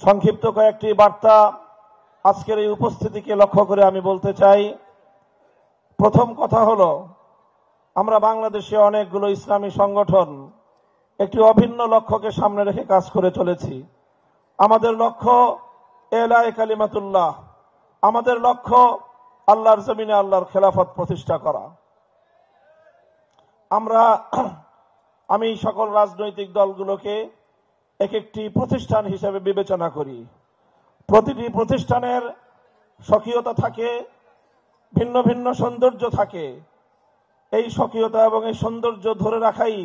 সংক্ষিপ্ত কয়েকটি বার্তা আজকের এই উপস্থিতিকে লক্ষ্য করে আমি বলতে চাই। প্রথম কথা হলো, আমরা বাংলাদেশে অনেকগুলো ইসলামী সংগঠন একটি অভিন্ন লক্ষ্যকে সামনে রেখে কাজ করে চলেছি। আমাদের লক্ষ্য এলায়ে কালিমাতুল্লাহ, আমাদের লক্ষ্য আল্লাহর জমিনে আল্লাহর খেলাফত প্রতিষ্ঠা করা। আমি সকল রাজনৈতিক দলগুলোকে এক একটি প্রতিষ্ঠান হিসেবে বিবেচনা করি। প্রতিটি প্রতিষ্ঠানের স্বকীয়তা থাকে, ভিন্ন ভিন্ন সৌন্দর্য থাকে। এই স্বকীয়তা এবং এই সৌন্দর্য ধরে রাখাই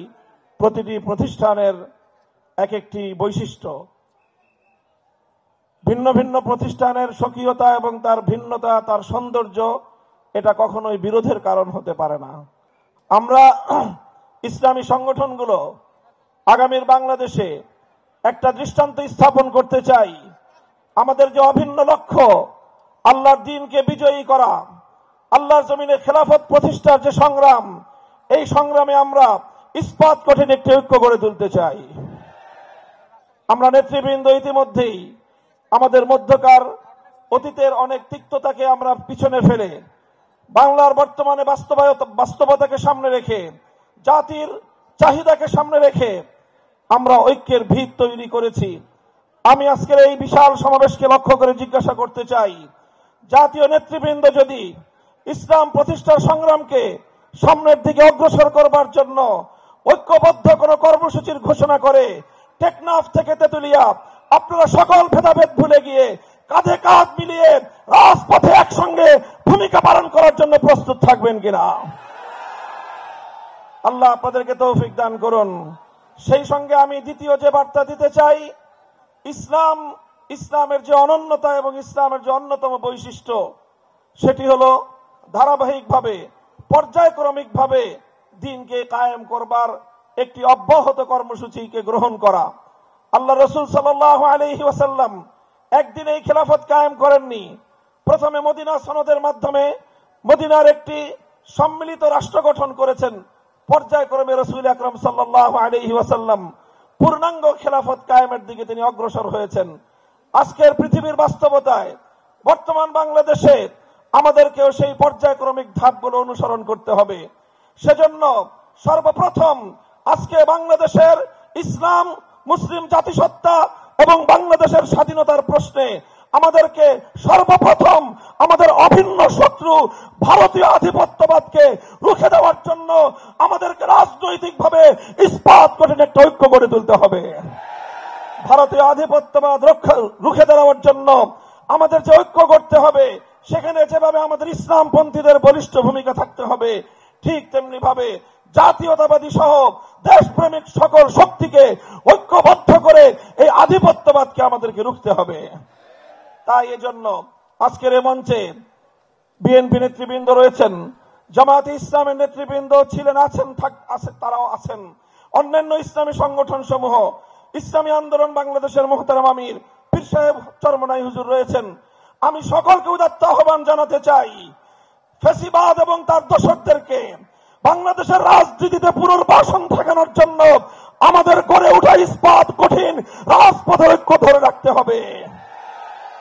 প্রতিটি প্রতিষ্ঠানের এক একটি বৈশিষ্ট্য। ভিন্ন ভিন্ন প্রতিষ্ঠানের স্বকীয়তা এবং তার ভিন্নতা, তার সৌন্দর্য, এটা কখনোই বিরোধের কারণ হতে পারে না। আমরা ইসলামী সংগঠনগুলো আগামীর বাংলাদেশে একটা দৃষ্টান্ত স্থাপন করতে চাই। আমাদের যে অভিন্ন লক্ষ্য আল্লাহর দ্বীনকে বিজয়ী করা, আল্লাহর জমিনে খেলাফত প্রতিষ্ঠার যে সংগ্রাম, এই সংগ্রামে আমরা ইস্পাত কঠিন একটি ঐক্য গড়ে তুলতে চাই। আমরা নেতৃবৃন্দ ইতিমধ্যেই আমাদের মধ্যকার অতীতের অনেক তিক্ততাকে আমরা পিছনে ফেলে বাংলার বর্তমানে বাস্তবতাকে সামনে রেখে, জাতির চাহিদাকে সামনে রেখে আমরা ঐক্যের ভিত তৈরি করেছি। আমি আজকের এই বিশাল সমাবেশকে লক্ষ্য করে জিজ্ঞাসা করতে চাই, জাতীয় নেতৃবৃন্দ যদি ইসলাম প্রতিষ্ঠার সংগ্রামকে সামনের দিকে অগ্রসর করবার জন্য ঐক্যবদ্ধ কোন কর্মসূচির ঘোষণা করে টেকনাফ থেকে তেতুলিয়া আপনারা সকল ভেদাভেদ ভুলে গিয়ে কাঁধে কাঁধ মিলিয়ে রাজপথে একসঙ্গে ভূমিকা পালন করার জন্য প্রস্তুত থাকবেন কিনা? আল্লাহ আপনাদেরকে তৌফিক দান করুন। সেই সঙ্গে আমি দ্বিতীয় যে বার্তা দিতে চাই, ইসলামের যে অনন্যতা এবং ইসলামের যে অন্যতম বৈশিষ্ট্য, সেটি হলো ধারাবাহিকভাবে পর্যায়ক্রমিকভাবে দ্বীনকে কায়েম করবার একটি অব্যাহত কর্মসূচিকে গ্রহণ করা। আল্লাহ রাসূল সাল্লাল্লাহু আলাইহি ওয়াসাল্লাম একদিন এই খেলাফত কায়েম করেননি। প্রথমে মদিনা সনদের মাধ্যমে মদিনার একটি সম্মিলিত রাষ্ট্র গঠন করেছেন। পর্যায়ক্রমে রাসূল আকরাম সাল্লাল্লাহু আলাইহি ওয়াসাল্লাম পূর্ণাঙ্গ খেলাফত কায়েমের দিকে তিনি অগ্রসর হয়েছেন। আজকের পৃথিবীর বাস্তবতায় বর্তমান বাংলাদেশে আমাদেরকেও সেই পর্যায়ক্রমিক ধাপগুলো অনুসরণ করতে হবে। সেজন্য সর্বপ্রথম আজকে বাংলাদেশের ইসলাম, মুসলিম জাতিসত্তা এবং বাংলাদেশের স্বাধীনতার প্রশ্নে আমাদেরকে সর্বপ্রথম আমাদের অভিন্ন শত্রু ভারতীয় আধিপত্যবাদকে রুখে দেওয়ার জন্য আমাদেরকে রাজনৈতিকভাবে ইস্পাত কঠিন একটা ঐক্য গড়ে তুলতে হবে। ভারতীয় আধিপত্যবাদ রুখে দেওয়ার জন্য আমাদের যে ঐক্য করতে হবে, সেখানে যেভাবে আমাদের ইসলামপন্থীদের বলিষ্ঠ ভূমিকা থাকতে হবে, ঠিক তেমনি ভাবে জাতীয়তাবাদী সহ দেশপ্রেমিক সকল শক্তিকে ঐক্যবদ্ধ করে এই আধিপত্যবাদকে আমাদেরকে রুখতে হবে। তাই এজন্য আজকের এই মঞ্চে বিএনপি নেতৃবৃন্দ রয়েছেন, জামায়াতে ইসলামের নেতৃবৃন্দ ছিলেন, আছেন, তারাও আছেন, অন্যান্য ইসলামী সংগঠন সমূহ, ইসলামী আন্দোলন বাংলাদেশের মুহতারাম আমির পীর সাহেব চরমনাই হুজুর রয়েছেন। আমি সকলকে উদাত্ত আহ্বান জানাতে চাই, ফ্যাসিবাদ এবং তার দোসরদেরকে বাংলাদেশের রাজনীতিতে পুনর্বাসন ঠেকানোর জন্য আমাদের গড়ে ওঠা ইস্পাত কঠিন রাজপথের ঐক্য ধরে রাখতে হবে।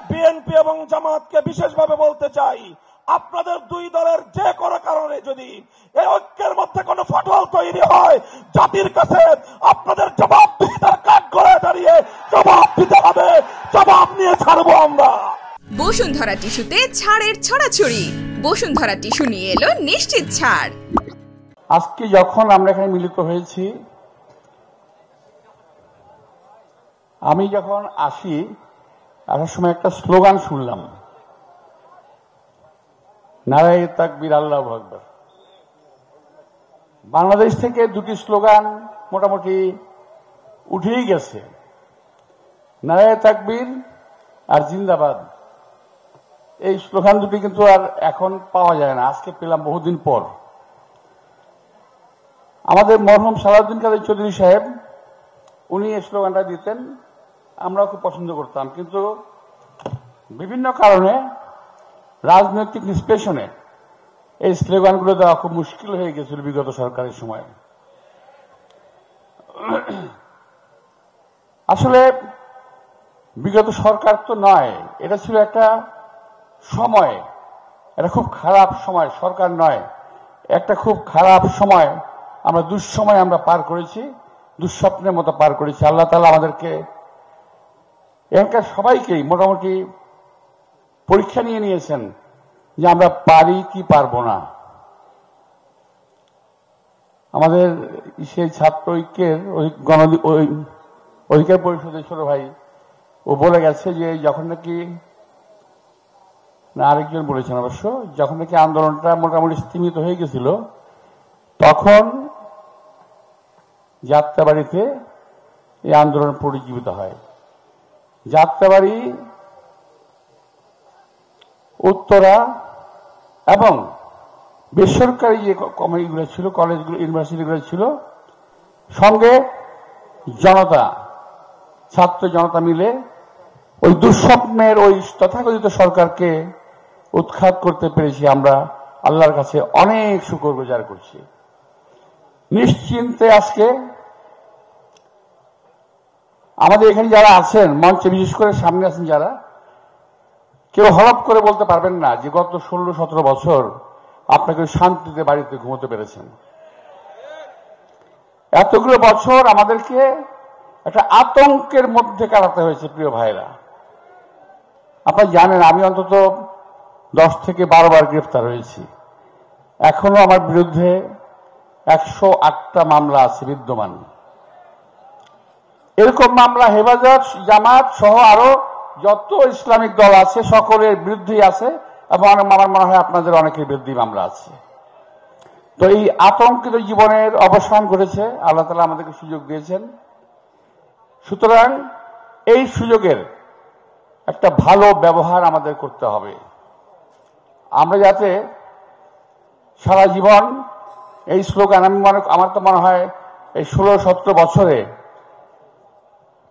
বিএনপি এবং জামাতকে বিশেষভাবে বলতে চাই, আপনাদের দুই দলের যে কোনো কারণে যদি এই ঐক্যের মধ্যে কোনো ফাটল তৈরি হয়, জাতির কাছে আপনাদের জবাবদিহিতার কাঠ গড়ায় দাঁড়িয়ে জবাব দিতে হবে। জবাব নিয়ে ছাড়বো আমরা। বসুন্ধরা টিস্যুতে ছাড়ের ছড়াছড়ি। বসুন্ধরা টিস্যু নিয়ে এলো নিশ্চিত ছাড়। আজকে যখন আমরা এখানে মিলিত হয়েছি, আমি যখন আসার সময় একটা স্লোগান শুনলাম, নারায়ে তাকবীর আল্লাহু আকবার। বাংলাদেশ থেকে দুটি স্লোগান মোটামুটি উঠেই গেছে, নারায়ে তাকবীর আর জিন্দাবাদ। এই স্লোগান দুটি কিন্তু আর এখন পাওয়া যায় না, আজকে পেলাম বহুদিন পর। আমাদের মরহুম সালাউদ্দিন কাদের চৌধুরী সাহেব, উনি এই স্লোগানটা দিতেন, আমরাও খুব পছন্দ করতাম, কিন্তু বিভিন্ন কারণে রাজনৈতিক নিষ্পেষণে এই স্লোগানগুলো দেওয়া খুব মুশকিল হয়ে গেছিল বিগত সরকারের সময়। আসলে বিগত সরকার তো নয়, এটা ছিল একটা সময়, এটা খুব খারাপ সময়, সরকার নয়, একটা খুব খারাপ সময়, আমরা দুঃসময় আমরা পার করেছি, দুঃস্বপ্নের মতো পার করেছি। আল্লাহ তাআলা আমাদেরকে এখানকার সবাইকেই মোটামুটি পরীক্ষা নিয়ে নিয়েছেন যে আমরা পারি কি পারবো না। আমাদের সেই ছাত্র ঐক্যের অধিকার পরিষদের ছোট ভাই ও বলে গেছে যে যখন নাকি, না আরেকজন বলেছেন অবশ্য, যখন নাকি আন্দোলনটা মোটামুটি স্তীমিত হয়ে গেছিল তখন যাত্রাবাড়িতে এই আন্দোলন পুনর্জীবিত হয়। যাত্রাবাড়ি, উত্তরা এবং বেসরকারি যে কমিটিগুলো ছিল, কলেজগুলো, ইউনিভার্সিটিগুলো ছিল, সঙ্গে জনতা, ছাত্র জনতা মিলে ওই দুঃস্বপ্নের ওই তথাকথিত সরকারকে উৎখাত করতে পেরেছি। আমরা আল্লাহর কাছে অনেক শুকরগুজার করছি। নিশ্চিন্তে আজকে আমাদের এখানে যারা আছেন মঞ্চে, বিশেষ করে সামনে আছেন যারা, কেউ হলপ করে বলতে পারবেন না যে গত 16-17 বছর আপনাকে শান্তিতে বাড়িতে ঘুমোতে পেরেছেন। এতগুলো বছর আমাদেরকে একটা আতঙ্কের মধ্যে কাটাতে হয়েছে প্রিয় ভাইরা। আপনারা জানেন আমি অন্তত 10 থেকে 12 বার গ্রেফতার হয়েছি। এখনো আমার বিরুদ্ধে 108টা মামলা আছে বিদ্যমান। এরকম মামলা হেফাজত, জামাত সহ আরো যত ইসলামিক দল আছে সকলের বিরুদ্ধেই আছে, এবং আমার মনে হয় আপনাদের অনেকের বিরুদ্ধেই মামলা আছে। তো এই আতঙ্কিত জীবনের অবসান ঘটেছে, আল্লাহ তাআলা আমাদেরকে সুযোগ দিয়েছেন। সুতরাং এই সুযোগের একটা ভালো ব্যবহার আমাদের করতে হবে। আমরা যাতে সারা জীবন এই স্লোগান, আমার তো মনে হয় এই 16-17 বছরে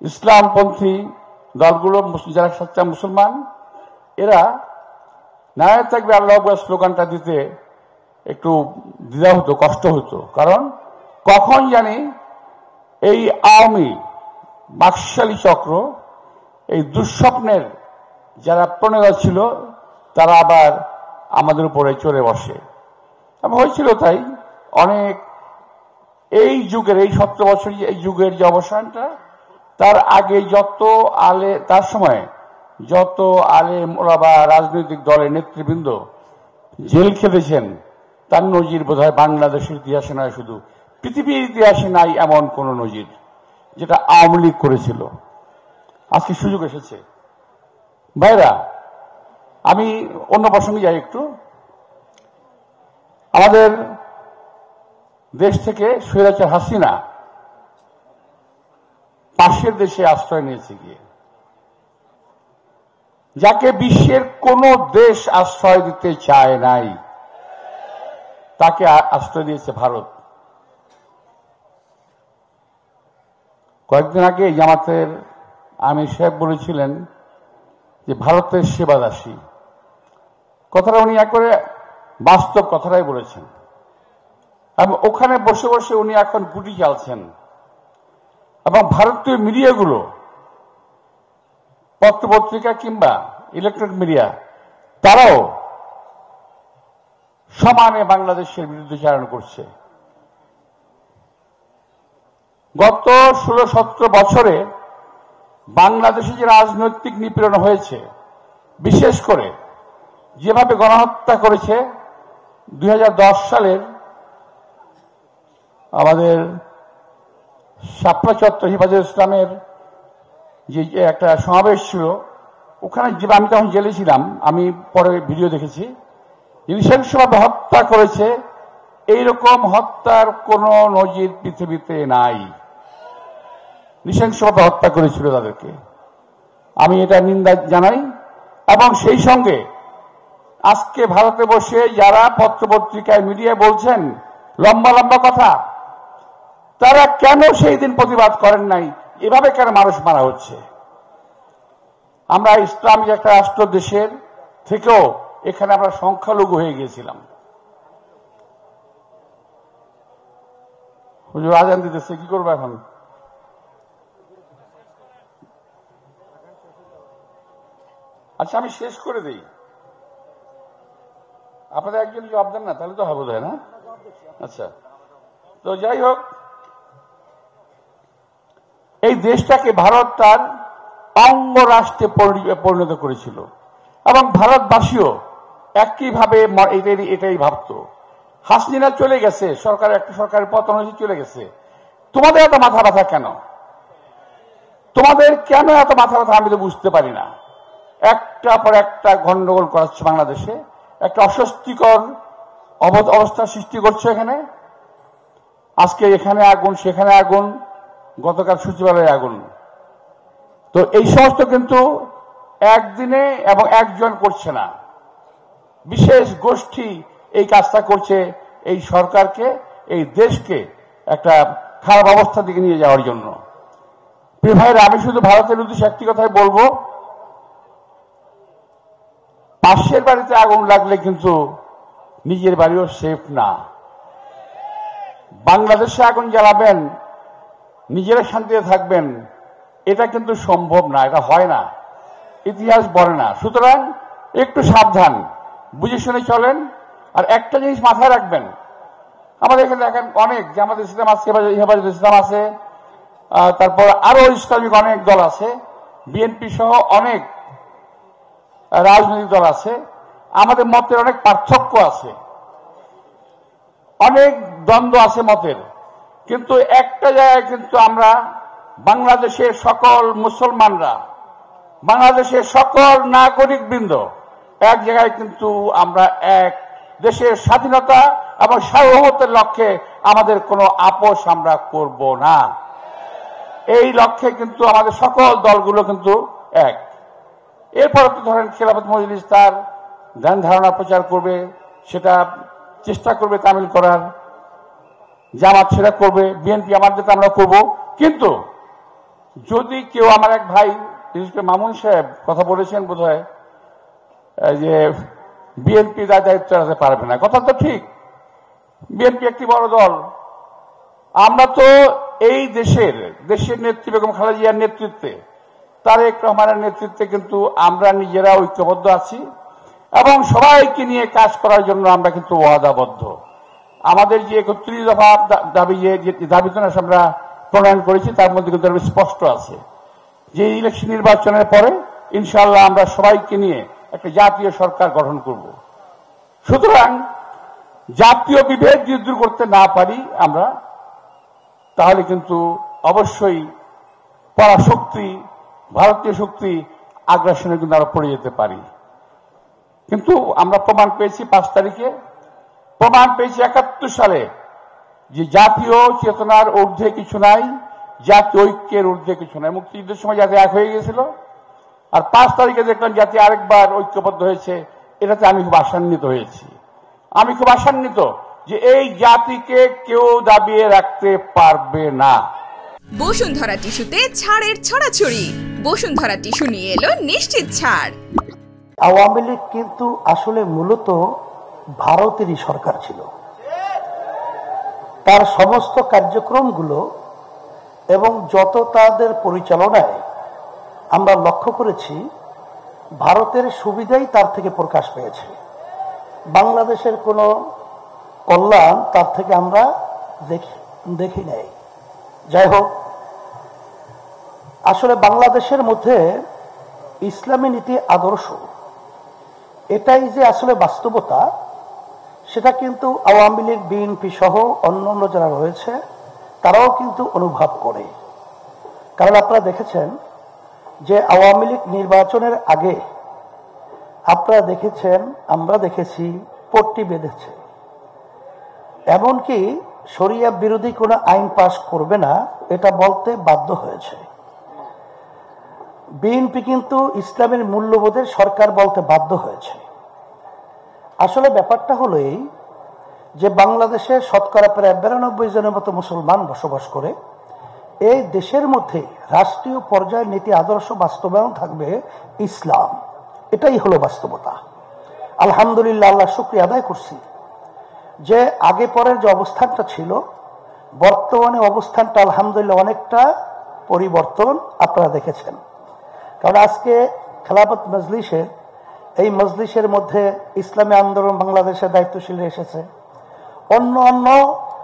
ইসলামপন্থী দলগুলো, যারা সচ্চা মুসলমান, এরা নারায়ে তাকবীর আল্লাহু আকবার স্লোগানটা দিতে একটু দ্বিধা হতো, কষ্ট হতো। কারণ কখন জানি এই আওয়ামী বাকশালী চক্র, এই দুঃস্বপ্নের যারা প্রণেতা ছিল, তারা আবার আমাদের উপরে চড়ে বসে। এবং হয়েছিল তাই অনেক। এই যুগের, এই 17 বছর এই যুগের যে অবসানটা, তার আগে তার সময় যত আলেম ওলামা, রাজনৈতিক দলের নেতৃবৃন্দ জেল খেটেছেন, তার নজির বোধহয় বাংলাদেশের ইতিহাসে নয়, শুধু পৃথিবীর ইতিহাসে নাই এমন কোন নজির যেটা আওয়ামী লীগ করেছিল। আজকে সুযোগ এসেছে ভাইরা। আমি অন্য প্রসঙ্গে যাই একটু। আমাদের দেশ থেকে স্বৈরাচার হাসিনা পাশের দেশে আশ্রয় নিয়েছে গিয়ে, যাকে বিশ্বের কোন দেশ আশ্রয় দিতে চায় নাই, তাকে আশ্রয় দিয়েছে ভারত। কয়েকদিন আগে জামাতের আমির সাহেব বলেছিলেন যে ভারতের সেবাদাসী, কথাটা উনি একবারে বাস্তব কথাটাই বলেছেন। এবং ওখানে বসে বসে উনি এখন গুটি চালছেন। এবং ভারতীয় মিডিয়াগুলো, পত্রপত্রিকা কিংবা ইলেকট্রনিক মিডিয়া, তারাও সমানে বাংলাদেশের বিরুদ্ধাচারণ করছে। গত 16-17 বছরে বাংলাদেশে যে রাজনৈতিক নিপীড়ন হয়েছে, বিশেষ করে যেভাবে গণহত্যা করেছে 2010 সালের আমাদের শাপলা চত্বর হেফাজত ইসলামের যে একটা সমাবেশ ছিল, ওখানে আমি তখন জেলে ছিলাম, আমি পরে ভিডিও দেখেছি, নৃশংসভাবে হত্যা করেছে। এইরকম হত্যার কোন নজির পৃথিবীতে নাই। নৃশংসভাবে হত্যা করেছিল তাদেরকে। আমি এটা নিন্দা জানাই। এবং সেই সঙ্গে আজকে ভারতে বসে যারা পত্রপত্রিকায় মিডিয়ায় বলছেন লম্বা লম্বা কথা, তারা কেন সেই দিন প্রতিবাদ করেন নাই? এভাবে কেন মানুষ মারা হচ্ছে? আমরা ইসলামিক একটা রাষ্ট্র দেশের থেকেও এখানে আমরা সংখ্যালঘু হয়ে গিয়েছিলাম। হুজুর আজান দিতেছে, কি করবো এখন? আচ্ছা, আমি শেষ করে দিই, আপনাদের একজন জবাব দেন না, তাহলে তো হবে বোধ হয় না? আচ্ছা, তো যাই হোক, এই দেশটাকে ভারত তার অঙ্গরাষ্ট্রে পরিণত করেছিল এবং ভারতবাসীও একইভাবে এটাই ভাবত। হাসিনা চলে গেছে, একটা সরকারের পতন হয়েছে, চলে গেছে, তোমাদের এত মাথা ব্যথা কেন? তোমাদের কেন এত মাথা ব্যথা আমি তো বুঝতে পারি না। একটা পর একটা গন্ডগোল করাচ্ছে বাংলাদেশে, একটা অস্বস্তিকর অবস্থা সৃষ্টি করছে। এখানে আজকে এখানে আগুন, সেখানে আগুন, গতকাল সচিবালয়ে আগুন। তো এই সমস্ত কিন্তু একদিনে এবং একজন করছে না, বিশেষ গোষ্ঠী এই কাজটা করছে এই সরকারকে, এই দেশকে একটা খারাপ অবস্থার দিকে নিয়ে যাওয়ার জন্য। প্রিয় ভাইরা, আমি শুধু ভারতের উদ্দেশ্যে একটি কথাই বলবো, পাশের বাড়িতে আগুন লাগলে কিন্তু নিজের বাড়িও সেফ না। বাংলাদেশে আগুন জ্বালাবেন, নিজেরা শান্তিতে থাকবেন, এটা কিন্তু সম্ভব না, এটা হয় না, ইতিহাস বলে না। সুতরাং একটু সাবধান, বুঝে শুনে চলেন। আর একটা জিনিস মাথায় রাখবেন, আমাদের এখানে দেখেন অনেক জামাত ইসলাম আছে, হেফাজত ইসলাম আছে, তারপর আরো ইসলামিক অনেক দল আছে, বিএনপি সহ অনেক রাজনৈতিক দল আছে। আমাদের মতের অনেক পার্থক্য আছে, অনেক দ্বন্দ্ব আছে মতের, কিন্তু একটা জায়গায় কিন্তু আমরা বাংলাদেশের সকল মুসলমানরা, বাংলাদেশের সকল নাগরিকবৃন্দ এক জায়গায় কিন্তু আমরা এক, দেশের স্বাধীনতা এবং সার্বভৌমত্বের লক্ষ্যে আমাদের কোনো আপোষ আমরা করব না। এই লক্ষ্যে কিন্তু আমাদের সকল দলগুলো কিন্তু এক। এরপর তো ধরেন খেলাফত মজলিস তার ধ্যান ধারণা প্রচার করবে, সেটা চেষ্টা করবে তামিল করার, জামাত সেটা করবে, বিএনপি আমাদের আমরা করব। কিন্তু যদি কেউ, আমার এক ভাই মামুন সাহেব কথা বলেছেন বোধহয়, যে বিএনপি দায়িত্ব রাখতে পারবে না, কথা তো ঠিক। বিএনপি একটি বড় দল, আমরা তো এই দেশের নেত্রী বেগম খালেদা জিয়ার নেতৃত্বে, তারেক রহমানের নেতৃত্বে কিন্তু আমরা নিজেরা ঐক্যবদ্ধ আছি এবং সবাইকে নিয়ে কাজ করার জন্য আমরা কিন্তু ওয়াদাবদ্ধ। আমাদের যে 31 দফা দাবি, যে দাবি আমরা প্রণয়ন করেছি, তার মধ্যে কিন্তু স্পষ্ট আছে যে ইলেকশন নির্বাচনের পরে ইনশাআল্লাহ আমরা সবাইকে নিয়ে একটা জাতীয় সরকার গঠন করব। সুতরাং জাতীয় বিভেদ যদি দূর করতে না পারি আমরা, তাহলে কিন্তু অবশ্যই পরাশক্তি, ভারতীয় শক্তি আগ্রাসনে কিন্তু আমরা পড়ে যেতে পারি। কিন্তু আমরা প্রমাণ পেয়েছি 5 তারিখে, প্রমাণ পেয়েছি 71 সালে যে জাতীয় চেতনার ঊর্ধ্বে কিছু নাই, জাতীয় ঐক্যের ঊর্ধ্বে কিছু নাই। মুক্তিযুদ্ধের সময় জাতি এক হয়ে গিয়েছিল, আর 5 তারিখে দেখলাম জাতি আরেকবার ঐক্যবদ্ধ হয়েছে। এটাতে আমি খুব আশান্বিত হয়েছি। আমি খুব আশান্বিত যে এই জাতিকে কেউ দাবিয়ে রাখতে পারবে না। বসুন্ধরা টিস্যুতে ছাড়ের ছড়াছড়ি। বসুন্ধরা টিস্যু নিয়ে এলো নিশ্চিত ছাড়। আওয়ামী লীগ কিন্তু আসলে মূলত ভারতেরই সরকার ছিল। তার সমস্ত কার্যক্রমগুলো এবং যত তাদের পরিচালনায় আমরা লক্ষ্য করেছি, ভারতের সুবিধাই তার থেকে প্রকাশ পেয়েছে। বাংলাদেশের কোনো কল্যাণ তার থেকে আমরা দেখি নাই। যাই হোক, আসলে বাংলাদেশের মধ্যে ইসলামী নীতি আদর্শ, এটাই যে আসলে বাস্তবতা, সেটা কিন্তু আওয়ামী লীগ, বিএনপি সহ অন্যান্য যারা রয়েছে তারাও কিন্তু অনুভব করে। কারণ আপনারা দেখেছেন যে আওয়ামী লীগ নির্বাচনের আগে আপনারা দেখেছেন, আমরা দেখেছি, পট্টি বেঁধেছে, এমনকি শরিয়া বিরোধী কোনো আইন পাশ করবে না এটা বলতে বাধ্য হয়েছে। বিএনপি কিন্তু ইসলামের মূল্যবোধের সরকার বলতে বাধ্য হয়েছে। আসলে ব্যাপারটা হলো এই যে বাংলাদেশে শতকরা প্রায় 92 জনের মতো মুসলমান বসবাস করে। এই দেশের মধ্যে রাষ্ট্রীয় পর্যায়ে নীতি আদর্শ বাস্তবায়ন থাকবে ইসলাম, এটাই হলো বাস্তবতা। আলহামদুলিল্লাহ, আল্লাহ শুকরিয়া আদায় করছি যে আগে পরের যে অবস্থানটা ছিল, বর্তমানে অবস্থানটা আলহামদুলিল্লাহ অনেকটা পরিবর্তন আপনারা দেখেছেন। কারণ আজকে খেলাফত মজলিসের এই মজলিসের মধ্যে ইসলামী আন্দোলন বাংলাদেশের দায়িত্বশীলরা এসেছে, অন্য অন্য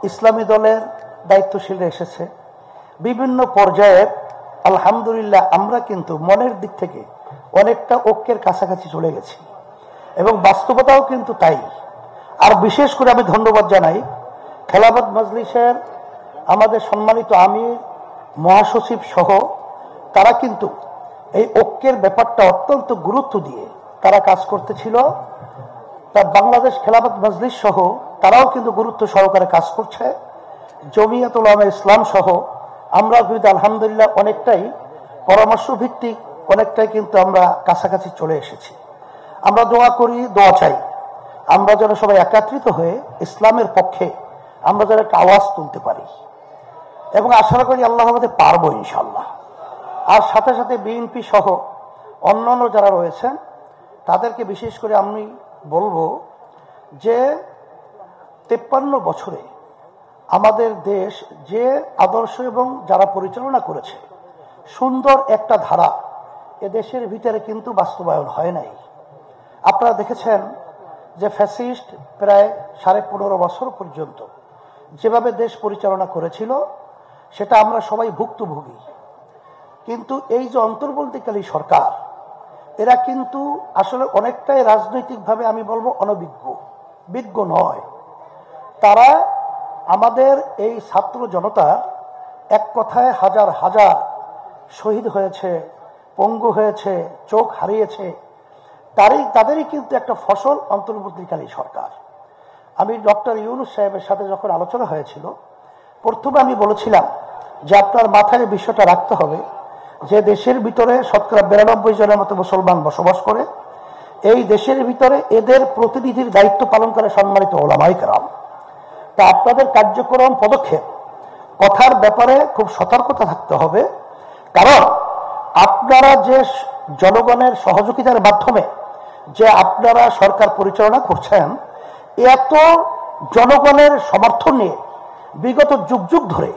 ইসলামী দলের দায়িত্বশীলরা এসেছে, বিভিন্ন পর্যায়ের। আলহামদুলিল্লাহ আমরা কিন্তু মনের দিক থেকে অনেকটা ঐক্যের কাছাকাছি চলে গেছি এবং বাস্তবতাও কিন্তু তাই। আর বিশেষ করে আমি ধন্যবাদ জানাই খেলাফত মজলিসের আমাদের সম্মানিত আমির, মহাসচিব সহ তারা কিন্তু এই ঐক্যের ব্যাপারটা অত্যন্ত গুরুত্ব দিয়ে তারা কাজ করতেছিল। তা বাংলাদেশ খেলাফত মজলিস সহ তারাও কিন্তু গুরুত্ব সহকারে কাজ করছে। জমিয়ত উলামা ইসলাম সহ আমরা কিন্তু আলহামদুলিল্লাহ অনেকটাই পরামর্শ ভিত্তিক, অনেকটাই কিন্তু আমরা কাছাকাছি চলে এসেছি। আমরা দোয়া করি, দোয়া চাই আমরা যেন সবাই একত্রিত হয়ে ইসলামের পক্ষে আমরা যেন একটা আওয়াজ তুলতে পারি এবং আশা করি আল্লাহ আমাদের পারবো ইনশাল্লাহ। আর সাথে সাথে বিএনপি সহ অন্যান্য যারা রয়েছেন তাদেরকে বিশেষ করে আমি বলবো যে 53 বছরে আমাদের দেশ যে আদর্শ এবং যারা পরিচালনা করেছে সুন্দর একটা ধারা এ দেশের ভিতরে কিন্তু বাস্তবায়ন হয় নাই। আপনারা দেখেছেন যে ফ্যাসিস্ট প্রায় 15.5 বছর পর্যন্ত যেভাবে দেশ পরিচালনা করেছিল সেটা আমরা সবাই ভুক্তভোগী। কিন্তু এই যে অন্তর্বর্তীকালীন সরকার এরা কিন্তু আসলে অনেকটাই রাজনৈতিকভাবে আমি বলবো বিজ্ঞ নয়। তারা আমাদের এই ছাত্র জনতা এক কথায় হাজার হাজার শহীদ হয়েছে, পঙ্গু হয়েছে, চোখ হারিয়েছে, তাদেরই কিন্তু একটা ফসল অন্তর্বর্তীকালীন সরকার। আমি ডক্টর ইউনূস সাহেবের সাথে যখন আলোচনা হয়েছিল প্রথমে আমি বলেছিলাম যে আপনার মাথায় বিষয়টা রাখতে হবে যে দেশের ভিতরে 92% জনের মতো মুসলমান বসবাস করে, এই দেশের ভিতরে এদের প্রতিনিধির দায়িত্ব পালন করে সম্মানিত ওলামায়ে কেরাম। তা আপনাদের কার্যক্রম পদক্ষেপ কথার ব্যাপারে খুব সতর্কতা থাকতে হবে, কারণ আপনারা যে জনগণের সহযোগিতার মাধ্যমে যে আপনারা সরকার পরিচালনা করছেন, এত জনগণের সমর্থন নিয়ে বিগত যুগ যুগ ধরে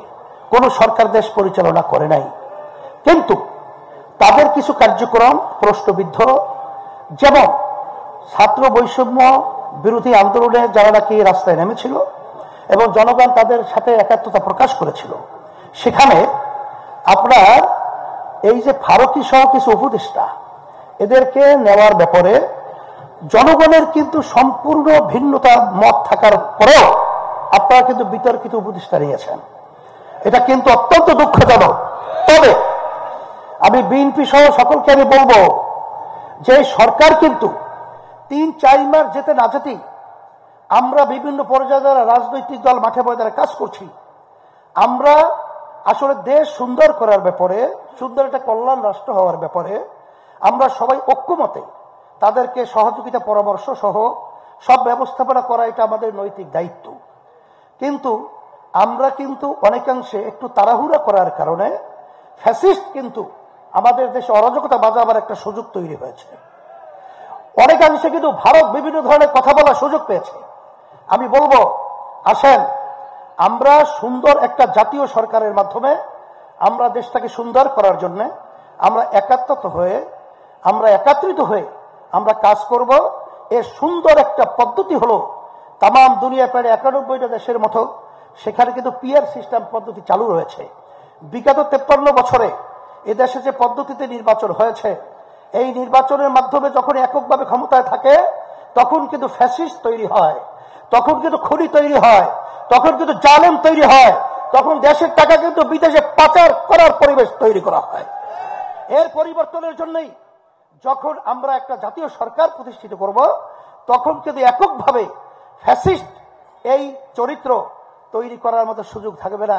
কোন সরকার দেশ পরিচালনা করে নাই। কিন্তু তাদের কিছু কার্যক্রম প্রশ্নবিদ্ধ, যেমন ছাত্র বৈষম্য বিরোধী আন্দোলনে যারা নাকি রাস্তায় নেমেছিল এবং জনগণ তাদের সাথে একাত্মতা প্রকাশ করেছিল, সেখানে আপনার এই যে ফারুকী সহ কিছু উপদেষ্টা এদেরকে নেওয়ার ব্যাপারে জনগণের কিন্তু সম্পূর্ণ ভিন্নতা মত থাকার পরেও আপনারা কিন্তু বিতর্কিত উপদেষ্টা নিয়েছেন। এটা কিন্তু অত্যন্ত দুঃখজনক। তবে আমি বিএনপি সহ সকলকে আমি বলবো যে সরকার কিন্তু 3-4 মাস যেতে না যেতেই আমরা বিভিন্ন পর্যায়ে যারা রাজনৈতিক দল মাঠে ময়দানে কাজ করছি, আমরা আসলে দেশ সুন্দর করার ব্যাপারে, সুন্দর একটা কল্যাণ রাষ্ট্র হওয়ার ব্যাপারে আমরা সবাই ঐক্যমতে তাদেরকে সহযোগিতা পরামর্শ সহ সব ব্যবস্থাপনা করা এটা আমাদের নৈতিক দায়িত্ব। কিন্তু আমরা কিন্তু অনেকাংশে একটু তাড়াহুড়া করার কারণে ফ্যাসিস্ট কিন্তু আমাদের দেশে অরাজকতা বাজাবার একটা সুযোগ তৈরি হয়েছে। অনেকাংশে কিন্তু ভারত বিভিন্ন ধরনের কথা বলার সুযোগ পেয়েছে। আমি বলবো আসেন আমরা সুন্দর একটা জাতীয় সরকারের মাধ্যমে আমরা দেশটাকে সুন্দর করার জন্য আমরা একত্রিত হয়ে আমরা কাজ করব। এর সুন্দর একটা পদ্ধতি হলো তাম দুনিয়া প্রায় 91টা দেশের মতো সেখানে কিন্তু পিয়ার সিস্টেম পদ্ধতি চালু রয়েছে। বিগত 53 বছরে এদেশে যে পদ্ধতিতে নির্বাচন হয়েছে, এই নির্বাচনের মাধ্যমে যখন এককভাবে ক্ষমতায় থাকে তখন কিন্তু ফ্যাসিস্ট তৈরি হয়, তখন কিন্তু খুনি তৈরি হয়, তখন কিন্তু জালেম তৈরি হয়, তখন দেশের টাকা কিন্তু বিদেশে পাচার করার পরিবেশ তৈরি করা হয়। এর পরিবর্তনের জন্যই যখন আমরা একটা জাতীয় সরকার প্রতিষ্ঠিত করব তখন কিন্তু এককভাবে ফ্যাসিস্ট এই চরিত্র তৈরি করার মতো সুযোগ থাকবে না।